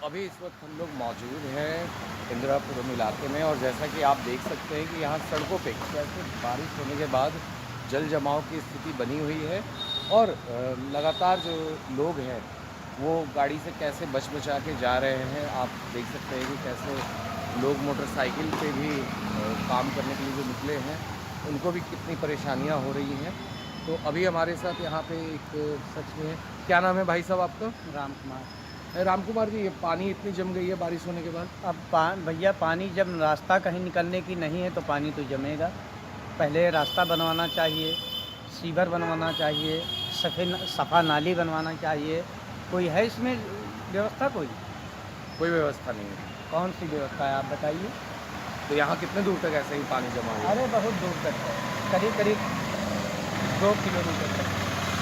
अभी इस वक्त हम लोग मौजूद हैं इंदिरापुरम इलाके में, और जैसा कि आप देख सकते हैं कि यहाँ सड़कों पे कैसे बारिश होने के बाद जल जमाव की स्थिति बनी हुई है, और लगातार जो लोग हैं वो गाड़ी से कैसे बच बचा के जा रहे हैं। आप देख सकते हैं कि कैसे लोग मोटरसाइकिल पे भी काम करने के लिए जो निकले हैं उनको भी कितनी परेशानियाँ हो रही हैं। तो अभी हमारे साथ यहाँ पे एक सच में, क्या नाम है भाई साहब आपका? राम कुमार। राम कुमार जी, ये पानी इतनी जम गई है बारिश होने के बाद? अब भैया पानी जब रास्ता कहीं निकलने की नहीं है तो पानी तो जमेगा। पहले रास्ता बनवाना चाहिए, सीवर बनवाना चाहिए, सफ़ा नाली बनवाना चाहिए। कोई है इसमें व्यवस्था? कोई व्यवस्था नहीं है। कौन सी व्यवस्था है आप बताइए। तो यहाँ कितने दूर तक ऐसे ही पानी जमा हुआ है? अरे बहुत दूर तक है, करीब करीब 2 किलोमीटर तक।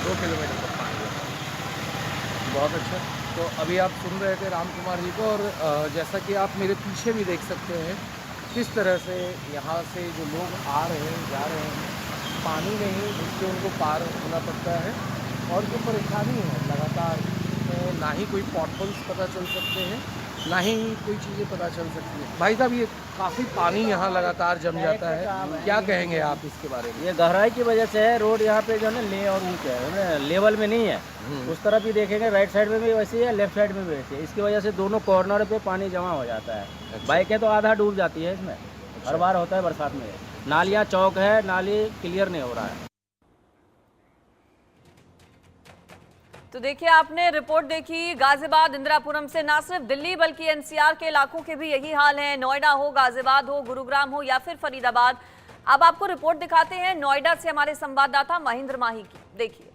2 किलोमीटर तक पानी जमा है। बहुत अच्छा। तो अभी आप सुन रहे थे राम कुमार जी को, और जैसा कि आप मेरे पीछे भी देख सकते हैं किस तरह से यहाँ से जो लोग आ रहे हैं जा रहे हैं, पानी में ही जिससे उनको पार होना पड़ता है। और जो परेशानी है लगातार, ना ही कोई पॉटहोल्स पता चल सकते हैं, ना ही कोई चीज़ें पता चल सकती है। भाई साहब, ये काफ़ी पानी यहाँ लगातार जम जाता है, क्या कहेंगे आप इसके बारे में? ये गहराई की वजह से है। रोड यहाँ पे जो है ना ले और ऊँच है, लेवल में नहीं है। उस तरफ भी देखेंगे, राइट साइड में भी वैसे ही है, लेफ्ट साइड में भी वैसे है। इसकी वजह से दोनों कॉर्नर पे पानी जमा हो जाता है। अच्छा। बाइकें तो आधा डूब जाती है इसमें। हर बार होता है बरसात में। नालियाँ चौक है, नाली क्लियर नहीं हो रहा है। तो देखिए, आपने रिपोर्ट देखी गाजियाबाद इंदिरापुरम से। ना सिर्फ दिल्ली बल्कि एनसीआर के इलाकों के भी यही हाल है। नोएडा हो, गाजियाबाद हो, गुरुग्राम हो या फिर फरीदाबाद। अब आपको रिपोर्ट दिखाते हैं नोएडा से हमारे संवाददाता महेंद्र माही की। देखिए,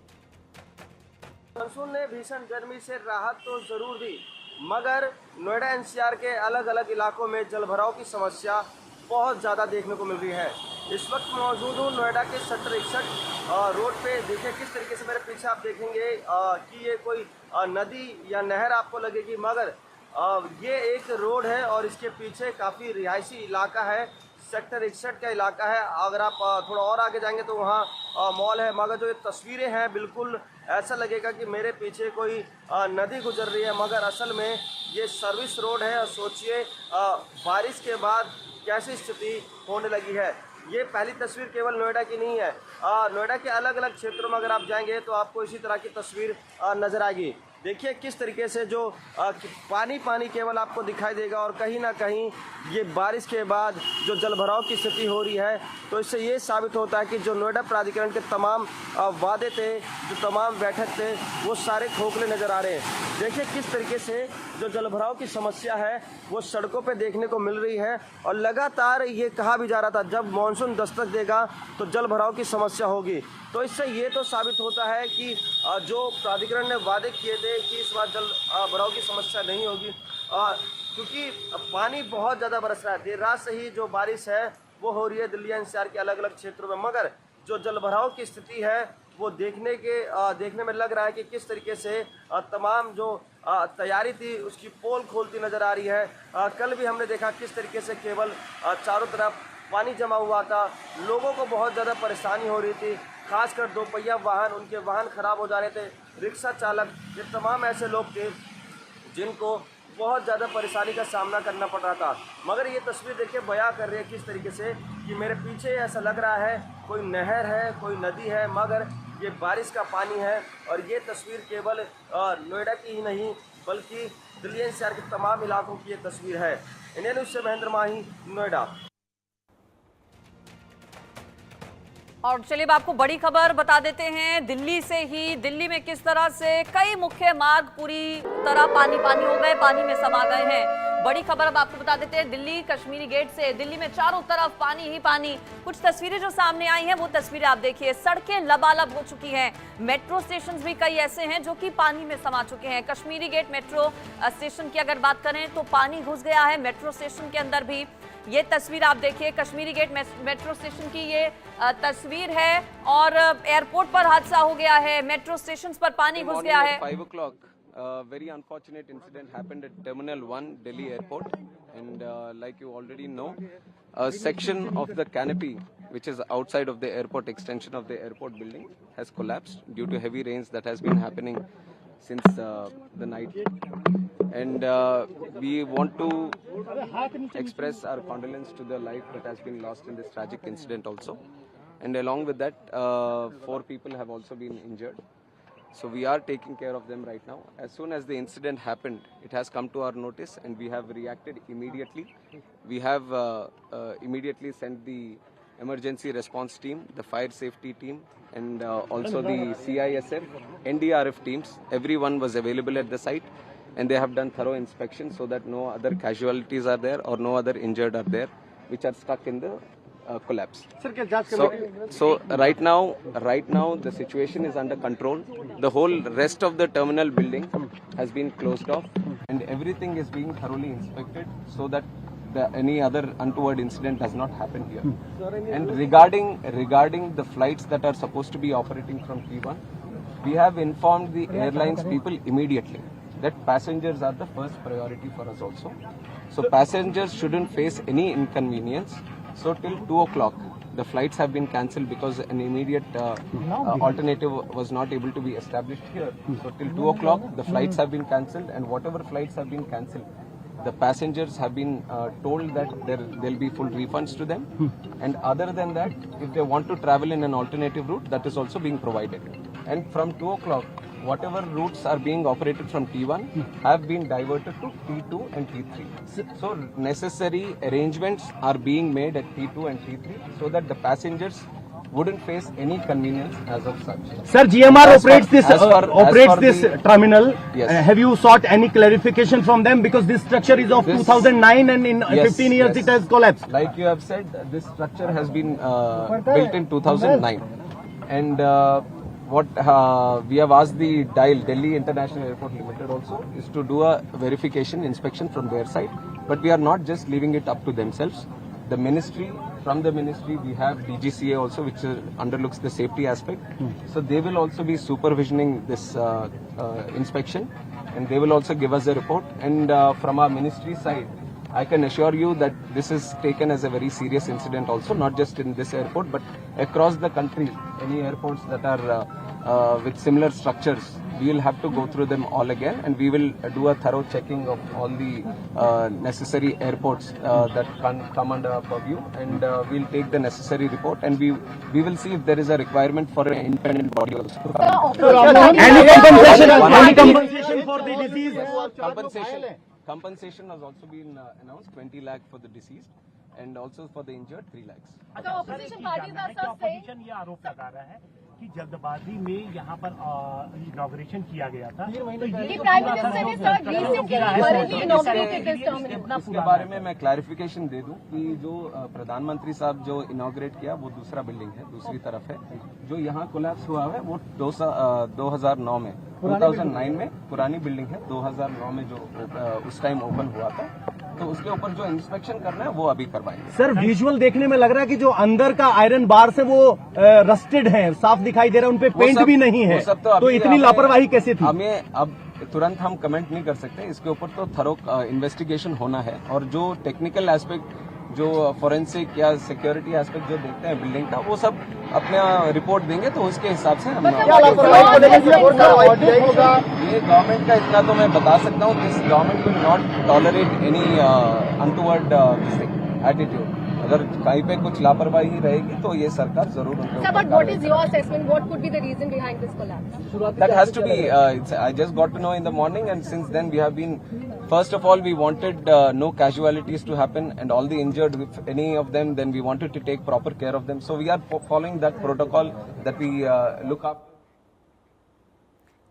मानसून ने भीषण गर्मी से राहत तो जरूर दी, मगर नोएडा एनसीआर के अलग अलग इलाकों में जलभराव की समस्या बहुत ज़्यादा देखने को मिल रही है। इस वक्त मौजूद हूँ नोएडा के सेक्टर 61 रोड पे। देखिए किस तरीके से, मेरे पीछे आप देखेंगे कि ये कोई नदी या नहर आपको लगेगी, मगर ये एक रोड है और इसके पीछे काफ़ी रिहायशी इलाका है। सेक्टर 61 का इलाका है। अगर आप थोड़ा और आगे जाएंगे तो वहाँ मॉल है, मगर जो ये तस्वीरें हैं बिल्कुल ऐसा लगेगा कि मेरे पीछे कोई नदी गुजर रही है, मगर असल में ये सर्विस रोड है। और सोचिए बारिश के बाद कैसी स्थिति होने लगी है। ये पहली तस्वीर केवल नोएडा की नहीं है, नोएडा के अलग अलग क्षेत्रों में अगर आप जाएंगे तो आपको इसी तरह की तस्वीर नज़र आएगी। देखिए किस तरीके से जो पानी पानी केवल आपको दिखाई देगा, और कहीं ना कहीं ये बारिश के बाद जो जलभराव की स्थिति हो रही है, तो इससे ये साबित होता है कि जो नोएडा प्राधिकरण के तमाम वादे थे, जो तमाम बैठक थे, वो सारे खोखले नज़र आ रहे हैं। देखिए किस तरीके से जो जलभराव की समस्या है वो सड़कों पे देखने को मिल रही है, और लगातार ये कहा भी जा रहा था जब मानसून दस्तक देगा तो जलभराव की समस्या होगी। तो इससे ये तो साबित होता है कि जो प्राधिकरण ने वादे किए थे कि इस बार जल भराव की समस्या नहीं होगी, क्योंकि पानी बहुत ज़्यादा बरस रहा है। देर रात से ही जो बारिश है वो हो रही है दिल्ली एनसीआर के अलग अलग क्षेत्रों में, मगर जो जलभराव की स्थिति है वो देखने में लग रहा है कि किस तरीके से तमाम जो तैयारी थी उसकी पोल खोलती नज़र आ रही है। कल भी हमने देखा किस तरीके से केवल चारों तरफ पानी जमा हुआ था, लोगों को बहुत ज़्यादा परेशानी हो रही थी, खासकर दोपहिया वाहन, उनके वाहन ख़राब हो जा रहे थे, रिक्शा चालक, ये तमाम ऐसे लोग थे जिनको बहुत ज़्यादा परेशानी का सामना करना पड़ रहा था। मगर ये तस्वीर देखिए बयां कर रही है किस तरीके से कि मेरे पीछे ऐसा लग रहा है कोई नहर है, कोई नदी है, मगर ये बारिश का पानी है। और ये तस्वीर केवल नोएडा की ही नहीं बल्कि दिल्ली एनसीआर के तमाम इलाकों की ये तस्वीर है। इंडियन न्यूज़ से महेंद्र माही, नोएडा। और चलिए अब आपको बड़ी खबर बता देते हैं दिल्ली से ही। दिल्ली में किस तरह से कई मुख्य मार्ग पूरी तरह पानी पानी हो गए, पानी में समा गए हैं। बड़ी खबर अब आपको बता देते हैं दिल्ली कश्मीरी गेट से। दिल्ली में चारों तरफ पानी ही पानी। कुछ तस्वीरें जो सामने आई हैं वो तस्वीरें आप देखिए। सड़कें लबालब हो चुकी हैं। मेट्रो स्टेशन भी कई ऐसे हैं जो कि पानी में समा चुके हैं। कश्मीरी गेट मेट्रो स्टेशन की अगर बात करें तो पानी घुस गया है मेट्रो स्टेशन के अंदर भी। ये तस्वीर आप देखिए, कश्मीरी गेट मेट्रो स्टेशन की ये तस्वीर है। और एयरपोर्ट पर हादसा हो गया है, मेट्रो स्टेशन पर पानी घुस गया है। 5 o'clock, very unfortunate incident happened at Terminal 1, Delhi Airport, and like you already know, a section of the canopy, which is outside of the airport extension of the airport building, has collapsed due to heavy rains that has been happening since the night. And we want to express our condolence to the life that has been lost in this tragic incident also. And along with that, 4 people have also been injured. So we are taking care of them right now. As soon as the incident happened, it has come to our notice and we have reacted immediately. We have immediately sent the emergency response team, the fire safety team, and also the CISF, NDRF teams. Everyone was available at the site and they have done thorough inspection so that no other casualties are there or no other injured are there which are stuck in the collapse. So right now the situation is under control. The whole rest of the terminal building has been closed off and everything is being thoroughly inspected so that any other untoward incident does not happen here. And regarding the flights that are supposed to be operating from T1, we have informed the airlines people immediately that passengers are the first priority for us also. So passengers shouldn't face any inconvenience. So till 2 o'clock, the flights have been cancelled because an immediate alternative was not able to be established here. So till 2 o'clock, the flights have been cancelled, and whatever flights have been cancelled, the passengers have been told that there will be full refunds to them. And other than that, if they want to travel in an alternative route, that is also being provided. And from 2 o'clock, whatever routes are being operated from T1 have been diverted to T2 and T3. So necessary arrangements are being made at T2 and T3 so that the passengers wouldn't face any convenience as of such. Sir, GMR operates this terminal. Yes. Have you sought any clarification from them because this structure is of 2009 and in 15 years it has collapsed? Like you have said, this structure has been built in 2009, and what we have asked the DIAL, Delhi International Airport Limited also, is to do a verification inspection from their side. But we are not just leaving it up to themselves. The ministry, from the ministry we have DGCA also, which underlooks the safety aspect. So they will also be supervisioning this inspection, and they will also give us a report. And from our ministry side, I can assure you that this is taken as a very serious incident also, not just in this airport, but across the country. Any airports that are with similar structures, we will have to go through them all again, and we will do a thorough checking of all the necessary airports that can come under our purview, and we'll take the necessary report, and we will see if there is a requirement for an independent body also. Any compensation for the disease? Compensation has also been announced, 20 lakh for the deceased, and also for the injured 3 lakhs. Opposition ये आरोप लगा रहा है कि जल्दबाजी में यहाँ पर इनॉग्रेशन किया गया था। इसके बारे में मैं क्लैरिफिकेशन दे दूं कि जो प्रधानमंत्री साहब जो इनॉग्रेट किया वो दूसरा बिल्डिंग है, दूसरी तरफ है। जो यहाँ कोलैप्स हुआ है वो 2009 में 2009 में पुरानी बिल्डिंग है, 2009 में जो उस टाइम ओपन हुआ था, तो उसके ऊपर जो इंस्पेक्शन करना है वो अभी करवाएंगे। सर, विजुअल देखने में लग रहा है कि जो अंदर का आयरन बार से वो रस्टेड है, साफ दिखाई दे रहा है, उनपे पेंट भी नहीं है, तो इतनी लापरवाही कैसे थी? हमें अब तुरंत हम कमेंट नहीं कर सकते, इसके ऊपर तो थरो इन्वेस्टिगेशन होना है, और जो टेक्निकल एस्पेक्ट, जो फोरेंसिक या सिक्योरिटी एस्पेक्ट जो देखते हैं बिल्डिंग का, वो सब अपना रिपोर्ट देंगे, तो उसके हिसाब से हम ये गवर्नमेंट का इतना तो मैं बता सकता हूँ, this government will not tolerate any untoward attitude. अगर कहीं पे कुछ लापरवाही रहेगी तो ये सरकार जरूर That has to be, I just got to know in the morning, and since then we have been, first of all we wanted no casualties to happen, and all the injured, if any of them, then we wanted to take proper care of them. So we are following that protocol that we look up.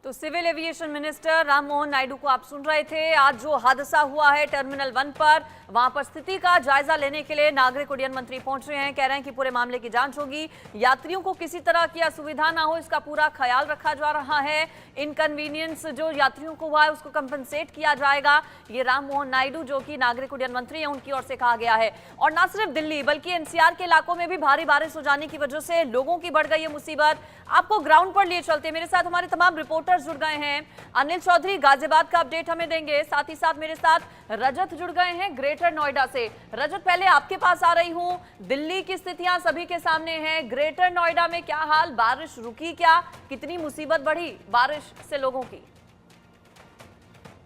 तो civil aviation minister Ram Mohan Naidu को आप सुन रहे थे। आज जो हादसा हुआ है टर्मिनल 1 पर, वहां पर स्थिति का जायजा लेने के लिए नागरिक उड्डयन मंत्री पहुंच रहे हैं। कह रहे हैं कि पूरे मामले की जांच होगी, यात्रियों को किसी तरह की असुविधा ना हो, इसका पूरा ख्याल रखा जा रहा है। इनकन्वीनियंस जो यात्रियों को हुआ है उसको कंपनसेट किया जाएगा। ये राम मोहन नायडू जो कि नागरिक उड्डयन मंत्री हैं, उनकी ओर से कहा गया है। और न सिर्फ दिल्ली बल्कि एनसीआर के इलाकों में भी भारी बारिश हो जाने की वजह से लोगों की बढ़ गई है मुसीबत। आपको ग्राउंड पर लिए चलते, मेरे साथ हमारे तमाम रिपोर्टर्स जुड़ गए हैं। अनिल चौधरी गाजियाबाद का अपडेट हमें देंगे, साथ ही साथ मेरे साथ रजत जुड़ गए हैं ग्रेटर नोएडा से। रजत, पहले आपके पास आ रही हूं, दिल्ली की स्थितियां सभी के सामने हैं, ग्रेटर नोएडा में क्या हाल, बारिश रुकी क्या, कितनी मुसीबत बढ़ी बारिश से लोगों की?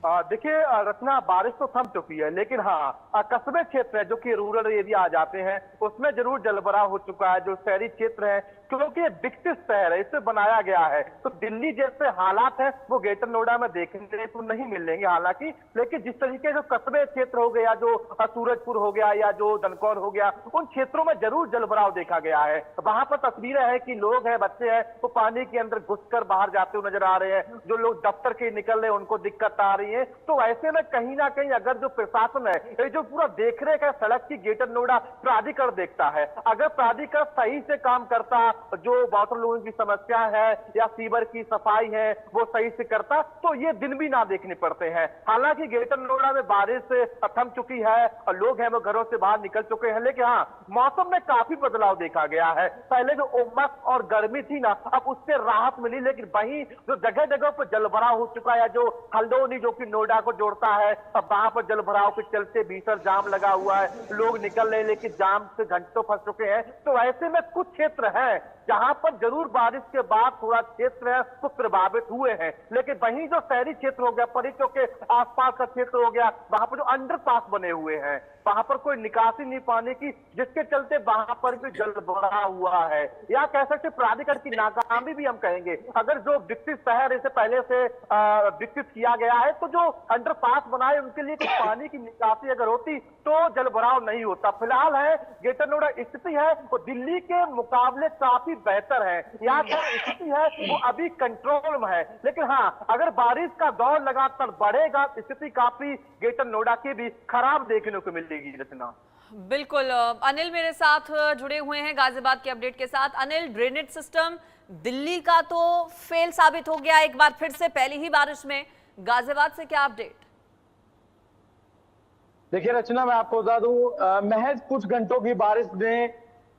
देखिए रचना, बारिश तो थम चुकी है, लेकिन हाँ कस्बे क्षेत्र है जो कि रूरल एरिया आ जाते हैं उसमें जरूर जलभराव हो चुका है। जो शहरी क्षेत्र है क्योंकि ये विकसित शहर है, इसे बनाया गया है, तो दिल्ली जैसे हालात है वो ग्रेटर नोएडा में देखने को नहीं मिलेंगे हालांकि, लेकिन जिस तरीके जो कस्बे क्षेत्र हो गया, जो सूरजपुर हो गया या जो दनकौर हो गया, उन क्षेत्रों में जरूर जलभराव देखा गया है। वहां पर तस्वीरें हैं कि लोग हैं, बच्चे हैं, वो पानी के अंदर घुसकर बाहर जाते हुए नजर आ रहे हैं। जो लोग दफ्तर के निकल रहे हैं उनको दिक्कत आ रही है। तो ऐसे में कहीं ना कहीं अगर जो प्रशासन है, ये जो पूरा देख रेख है सड़क की, ग्रेटर नोएडा प्राधिकरण देखता है, अगर प्राधिकरण सही से काम करता, जो वाटर लोडिंग की समस्या है या सीवर की सफाई है वो सही से करता, तो ये दिन भी ना देखने पड़ते हैं। हालांकि ग्रेटर नोएडा में बारिश थम चुकी है और लोग हैं वो घरों से बाहर निकल चुके हैं, लेकिन हाँ मौसम में काफी बदलाव देखा गया है। पहले जो उमस और गर्मी थी ना, अब उससे राहत मिली, लेकिन वहीं जो जगह जगह पर जलभराव हो चुका है, जो हल्द्वानी जो कि नोएडा को जोड़ता है, अब वहां पर जलभराव के चलते भीषण जाम लगा हुआ है, लोग निकल रहे हैं लेकिन जाम से घंटों फंस चुके हैं। तो ऐसे में कुछ क्षेत्र हैं जहां पर जरूर बारिश के बाद थोड़ा क्षेत्र है तो प्रभावित हुए हैं, लेकिन वहीं जो शहरी क्षेत्र हो गया, परिचयों के आसपास का क्षेत्र हो गया, वहां पर जो अंडरपास बने हुए हैं वहां पर कोई निकासी नहीं पाने की, जिसके चलते वहां पर भी जलभराव हुआ है, या कह सकते प्राधिकरण की नाकामी भी हम कहेंगे। अगर जो विकसित शहर इसे पहले से विकसित किया गया है तो जो अंडरपास बनाए उनके लिए कुछ पानी की निकासी अगर होती तो जलभराव नहीं होता। फिलहाल है ग्रेटर नोएडा स्थिति है वो दिल्ली के मुकाबले काफी बेहतर है, यहाँ पर स्थिति है वो अभी कंट्रोल में है, लेकिन हाँ अगर बारिश का दौर लगातार बढ़ेगा स्थिति काफी ग्रेटर नोएडा की भी खराब देखने को मिलेगी। रचना, बिल्कुल। अनिल मेरे साथ जुड़े हुए हैं गाजियाबाद के अपडेट के साथ। अनिल, ड्रेनेज सिस्टम दिल्ली का तो फेल साबित हो गया एक बार फिर से पहली ही बारिश में, गाजियाबाद से क्या अपडेट? देखिए रचना, मैं आपको बता दूं, महज कुछ घंटों की बारिश ने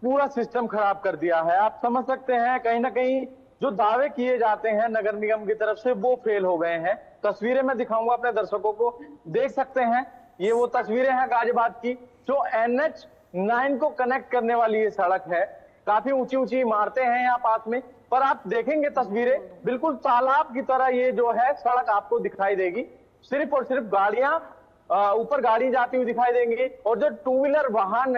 पूरा सिस्टम खराब कर दिया है। आप समझ सकते हैं कहीं ना कहीं जो दावे किए जाते हैं नगर निगम की तरफ से वो फेल हो गए हैं। तस्वीरें मैं दिखाऊंगा अपने दर्शकों को, देख सकते हैं ये वो तस्वीरें हैं गाजियाबाद की, जो NH9 को कनेक्ट करने वाली ये सड़क है। काफी ऊंची ऊंची इमारतें हैं यहाँ पास में, पर आप देखेंगे तस्वीरें बिल्कुल तालाब की तरह ये जो है सड़क आपको दिखाई देगी। सिर्फ और सिर्फ गाड़ियां ऊपर गाड़ी जाती हुई दिखाई देंगी, और जो टू व्हीलर वाहन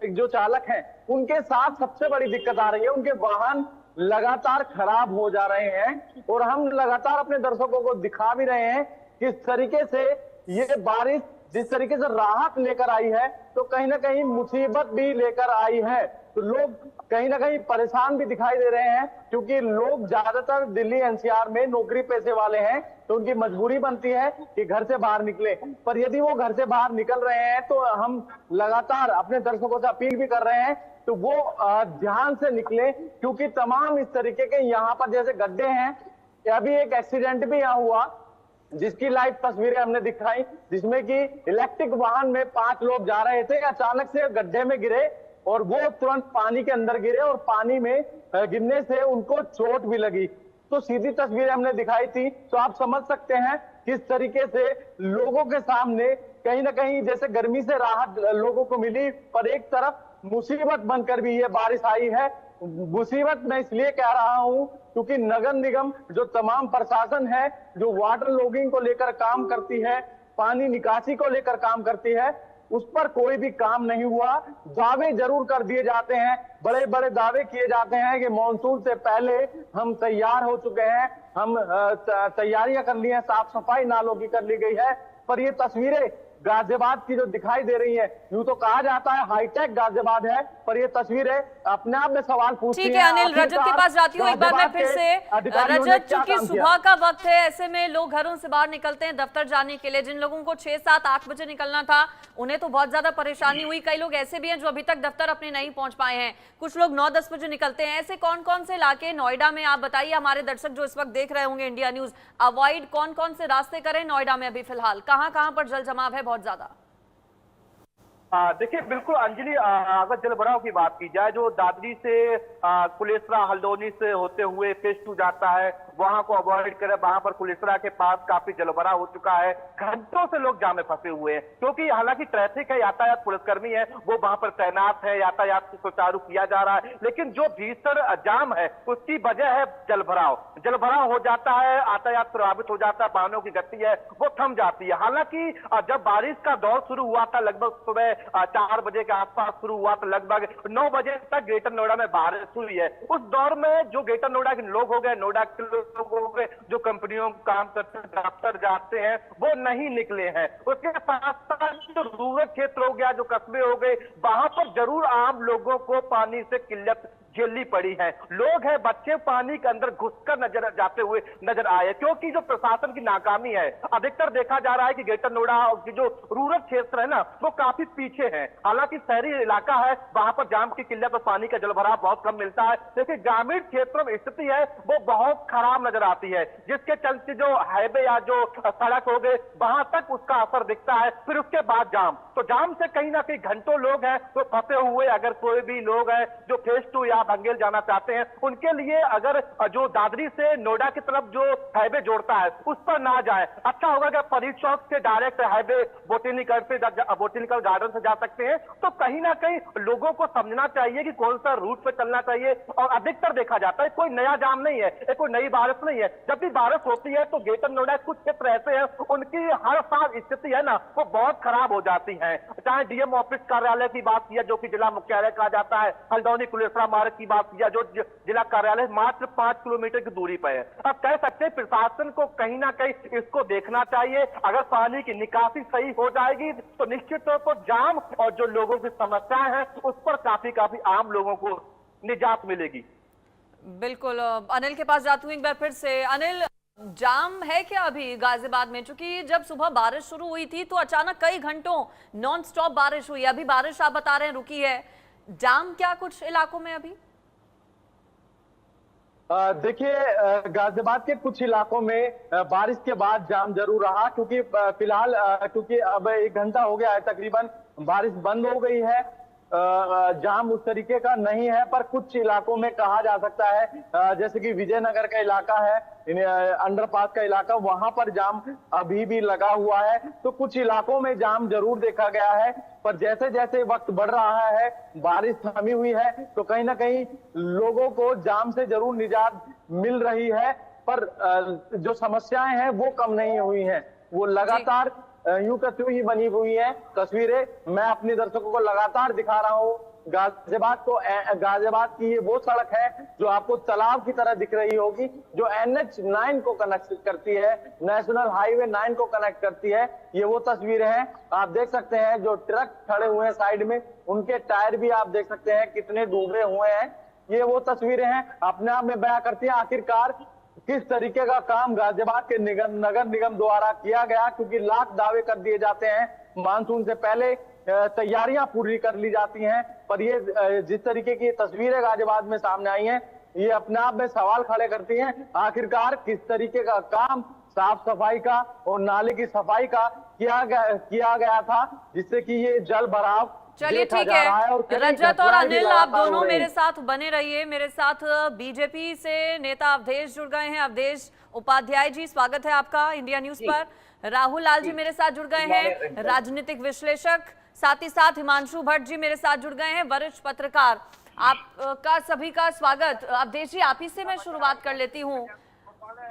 जो चालक हैं उनके साथ सबसे बड़ी दिक्कत आ रही है, उनके वाहन लगातार खराब हो जा रहे हैं। और हम लगातार अपने दर्शकों को दिखा भी रहे हैं किस तरीके से ये बारिश जिस तरीके से राहत लेकर आई है तो कहीं ना कहीं मुसीबत भी लेकर आई है। तो लोग कहीं ना कहीं परेशान भी दिखाई दे रहे हैं, क्योंकि लोग ज्यादातर दिल्ली NCR में नौकरी पेशे वाले हैं, तो उनकी मजबूरी बनती है कि घर से बाहर निकले। पर यदि वो घर से बाहर निकल रहे हैं तो हम लगातार अपने दर्शकों से अपील भी कर रहे हैं तो वो ध्यान से निकले, क्योंकि तमाम इस तरीके के यहाँ पर जैसे गड्ढे हैं। अभी एक एक्सीडेंट भी यहाँ हुआ जिसकी लाइव तस्वीरें हमने दिखाई, जिसमें कि इलेक्ट्रिक वाहन में 5 लोग जा रहे थे, अचानक से गड्ढे में गिरे और वो तुरंत पानी के अंदर गिरे और पानी में गिरने से उनको चोट भी लगी। तो सीधी तस्वीरें हमने दिखाई थी, तो आप समझ सकते हैं किस तरीके से लोगों के सामने कहीं ना कहीं जैसे गर्मी से राहत लोगों को मिली, पर एक तरफ मुसीबत बनकर भी ये बारिश आई है। मुसीबत मैं इसलिए कह रहा हूं क्योंकि नगर निगम जो तमाम प्रशासन है, जो वाटर लॉगिंग को लेकर काम करती है, पानी निकासी को लेकर काम करती है, उस पर कोई भी काम नहीं हुआ। दावे जरूर कर दिए जाते हैं, बड़े बड़े दावे किए जाते हैं कि मॉनसून से पहले हम तैयार हो चुके हैं, हम तैयारियां कर ली हैं, साफ सफाई नालों की कर ली गई है। पर ये तस्वीरें गाजियाबाद की जो दिखाई दे रही है, यूं तो कहा जाता है हाईटेक गाजियाबाद है, पर ये तस्वीरें अपने आप में सवाल पूछती हैं। ठीक है अनिल, रजत के पास जाती हूँ एक बार मैं फिर से। रजत, चूंकि सुबह का वक्त है, ऐसे में लोग घरों से बाहर निकलते हैं दफ्तर जाने के लिए। जिन लोगों को 6, 7, 8 बजे निकलना था उन्हें तो बहुत ज्यादा परेशानी हुई। कई लोग ऐसे भी हैं जो अभी तक दफ्तर अपने नहीं पहुंच पाए हैं, कुछ लोग 9, 10 बजे निकलते हैं। ऐसे कौन कौन से इलाके नोएडा में, आप बताइए, हमारे दर्शक जो इस वक्त देख रहे होंगे इंडिया न्यूज, अवॉइड कौन कौन से रास्ते करें नोएडा में? अभी फिलहाल कहां कहां पर जल जमाव है बहुत ज्यादा? देखिए बिल्कुल अंजलि, अगर जलभराव की बात की जाए, जो दादरी से कुलेसरा हल्द्वानी से होते हुए फेज 2 जाता है, वहां को अवॉइड करें। वहां पर कुलेसरा के पास काफी जलभराव हो चुका है, घंटों से लोग जाम में फंसे हुए हैं, क्योंकि हालांकि ट्रैफिक है, यातायात पुलिसकर्मी है, वो वहां पर तैनात है, यातायात सुचारू किया जा रहा है, लेकिन जो भीषण जाम है उसकी वजह है जलभराव हो जाता है, यातायात प्रभावित हो जाता है, वाहनों की गति है वो थम जाती है। हालांकि जब बारिश का दौर शुरू हुआ था, लगभग सुबह 4 बजे के आसपास शुरू हुआ, तो लगभग 9 बजे तक ग्रेटर नोएडा में बारिश हुई है। उस दौर में जो ग्रेटर नोएडा के लोग हो गए, नोएडा के लोग हो गए, जो कंपनियों में काम करते हैं, दफ्तर जाते हैं, वो नहीं निकले हैं। उसके साथ साथ जो रूरल क्षेत्र हो गया, जो कस्बे हो गए, वहां पर जरूर आम लोगों को पानी से किल्लत झेलनी पड़ी है। लोग हैं, बच्चे पानी के अंदर घुसकर जाते हुए नजर आए, क्योंकि जो प्रशासन की नाकामी है। अधिकतर देखा जा रहा है कि ग्रेटर नोएडा की जो रूरल क्षेत्र है ना, वो काफी पीछे है। हालांकि शहरी इलाका है, वहां पर जाम की किल्लत और पानी का जलभराव बहुत कम मिलता है, लेकिन ग्रामीण क्षेत्रों में स्थिति है वो बहुत खराब नजर आती है, जिसके चलते जो हाईवे या जो सड़क हो गए, वहां तक उसका असर दिखता है। फिर उसके बाद जाम, तो जाम से कहीं ना कहीं घंटों लोग हैं तो फंसे हुए। अगर कोई भी लोग हैं जो फेज 2 या बंगेल जाना चाहते हैं, उनके लिए अगर जो दादरी से नोएडा की तरफ जो हाईवे जोड़ता है उस पर ना जाए, अच्छा होगा कि फरीद चौक से डायरेक्ट हाईवे बोटेनिकल गार्डन से जा सकते हैं। तो कहीं ना कहीं लोगों को समझना चाहिए कि कौन सा रूट पे चलना चाहिए। और अधिकतर देखा जाता है कोई नया जाम नहीं है, कोई नई बारिश नहीं है। जब भी बारिश होती है तो ग्रेटर नोएडा कुछ क्षेत्र ऐसे हैं, उनकी हर साल स्थिति है ना वो बहुत खराब हो जाती है। चाहे डीएम ऑफिस कार्यालय की बात किया, जो कि जिला मुख्यालय कहा जाता है, हल्द्वानी कुलेसरा मार्ग की बात किया, जो जिला कार्यालय मात्र 5 किलोमीटर की दूरी पर है। अब कह सकते हैं प्रशासन को कहीं ना कहीं इसको देखना चाहिए। अगर पानी की निकासी सही हो जाएगी तो निश्चित तौर पर जाम और जो लोगों की समस्याएं हैं उस पर काफी आम लोगों को निजात मिलेगी। बिल्कुल, अनिल के पास जाती हूँ एक बार फिर से। अनिल, जाम है क्या अभी गाजियाबाद में? क्योंकि जब सुबह बारिश शुरू हुई थी तो अचानक कई घंटों नॉन स्टॉप बारिश हुई, अभी बारिश आप बता रहे हैं रुकी है, जाम क्या कुछ इलाकों में अभी? देखिए, गाजियाबाद के कुछ इलाकों में बारिश के बाद जाम जरूर रहा, क्योंकि फिलहाल क्योंकि अब 1 घंटा हो गया है तकरीबन, बारिश बंद हो गई है। जाम उस तरीके का नहीं है, पर कुछ इलाकों में कहा जा सकता है, जैसे कि विजयनगर का इलाका है, अंडरपास का इलाका, वहां पर जाम अभी भी लगा हुआ है। तो कुछ इलाकों में जाम जरूर देखा गया है, पर जैसे जैसे वक्त बढ़ रहा है, बारिश थमी हुई है, तो कहीं ना कहीं लोगों को जाम से जरूर निजात मिल रही है। पर जो समस्याएं हैं वो कम नहीं हुई हैं, वो लगातार यूं का त्यों ही बनी हुई है। तस्वीरें मैं अपने दर्शकों को लगातार दिखा रहा हूँ। गाजियाबाद की ये वो सड़क है जो आपको तालाब की तरह दिख रही होगी, जो NH9 को कनेक्ट करती है, नेशनल हाईवे 9 को कनेक्ट करती है। ये वो तस्वीरें हैं, आप देख सकते हैं। जो ट्रक खड़े हुए हैं साइड में, उनके टायर भी आप देख सकते हैं कितने डूबे हुए हैं। ये वो तस्वीरें हैं, अपने आप में बयां करती है आखिरकार किस तरीके का काम गाजियाबाद के नगर निगम द्वारा किया गया। क्योंकि लाख दावे कर दिए जाते हैं, मानसून से पहले तैयारियां पूरी कर ली जाती हैं, पर ये जिस तरीके की तस्वीरें गाजियाबाद में सामने आई हैं, ये अपने आप में सवाल खड़े करती हैं। आखिरकार किस तरीके का काम साफ सफाई का और नाले की सफाई का किया गया था, जिससे कि ये जल भराव। चलिए ठीक है, रजत और अनिल आप दोनों मेरे साथ बने रहिए। मेरे साथ बीजेपी से नेता अवधेश जुड़ गए हैं। अवधेश उपाध्याय जी, स्वागत है आपका इंडिया न्यूज पर। राहुल लाल जी मेरे साथ जुड़ गए हैं, राजनीतिक विश्लेषक। साथ ही साथ हिमांशु भट्ट जी मेरे साथ जुड़ गए हैं, वरिष्ठ पत्रकार। आपका सभी का स्वागत। अवधेश जी, आप ही से मैं शुरुआत कर लेती हूँ।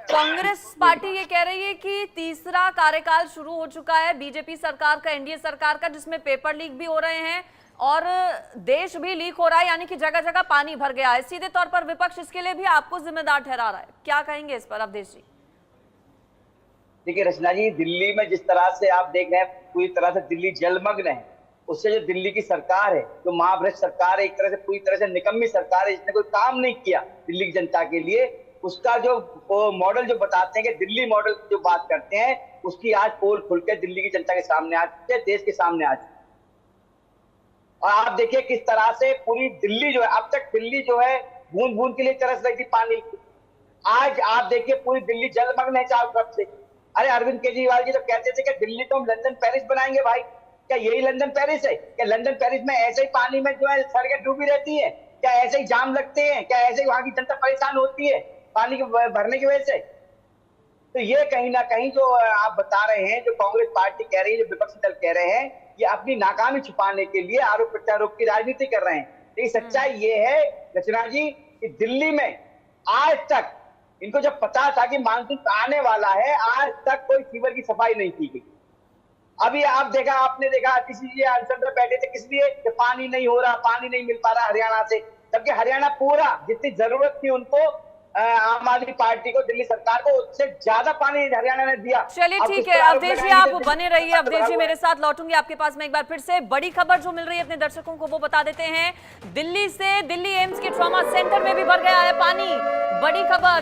कांग्रेस पार्टी ये कह रही है कि तीसरा कार्यकाल शुरू हो चुका है बीजेपी सरकार का, एनडीए सरकार का, जिसमें पेपर लीक भी हो रहे हैं और देश भी लीक हो रहा है, यानी कि जगह जगह पानी भर गया है। सीधे तौर पर विपक्ष इसके लिए भी आपको जिम्मेदार ठहरा रहा है, क्या कहेंगे इस पर अवधेश जी? देखिए रचना जी, दिल्ली में जिस तरह से आप देख रहे हैं, पूरी तरह से दिल्ली जलमग्न है। उससे जो दिल्ली की सरकार है, जो महाभ्रष्ट सरकार है, एक तरह से पूरी तरह से निकम्मी सरकार है, जिसने कोई काम नहीं किया दिल्ली की जनता के लिए, उसका जो मॉडल जो बताते हैं कि दिल्ली मॉडल की जो बात करते हैं, उसकी आज पोल खुल के दिल्ली की जनता के सामने आ चुकी है, देश के सामने आ चुकी है। और आप देखिए किस तरह से पूरी दिल्ली जो है, अब तक दिल्ली जो है बूंद बूंद के लिए तरस रही थी पानी। आज आप देखिए पूरी दिल्ली जलमग्न है चारों तरफ से। अरे अरविंद केजरीवाल जी तो कहते थे कि दिल्ली तो हम लंदन पेरिस बनाएंगे। भाई क्या यही लंदन पेरिस है? क्या लंदन पेरिस में ऐसे ही पानी में जो है सड़कें डूबी रहती है? क्या ऐसे ही जाम लगते हैं? क्या ऐसे ही वहां की जनता परेशान होती है? पानी के भरने की वजह से। तो ये कहीं ना कहीं जो आप बता रहे हैं, जो कांग्रेस पार्टी कह रही है, जो विपक्षी दल कह रहे हैं, ये अपनी नाकामी छुपाने के लिए आरोप प्रत्यारोप की राजनीति कर रहे हैं। लेकिन सच्चाई ये है रचना जी कि दिल्ली में आज तक इनको जब पता था कि मानसून आने वाला है, आज तक कोई सीवर की सफाई नहीं की गई। अभी आपने देखा किसी अनशन में बैठे थे, किस लिए कि पानी नहीं हो रहा, पानी नहीं मिल पा रहा हरियाणा से, जबकि हरियाणा पूरा जितनी जरूरत थी उनको आम आदमी पार्टी को, दिल्ली सरकार को, उससे ज्यादा पानी हरियाणा ने दिया। चलिए ठीक है अवधेश जी, आप बने रहिए। अवधेश जी मेरे साथ लौटूंगी आपके पास में एक बार फिर से। बड़ी खबर जो मिल रही है अपने दर्शकों को वो बता देते हैं। दिल्ली से दिल्ली एम्स के ट्रॉमा सेंटर में भी भर गया है पानी। बड़ी खबर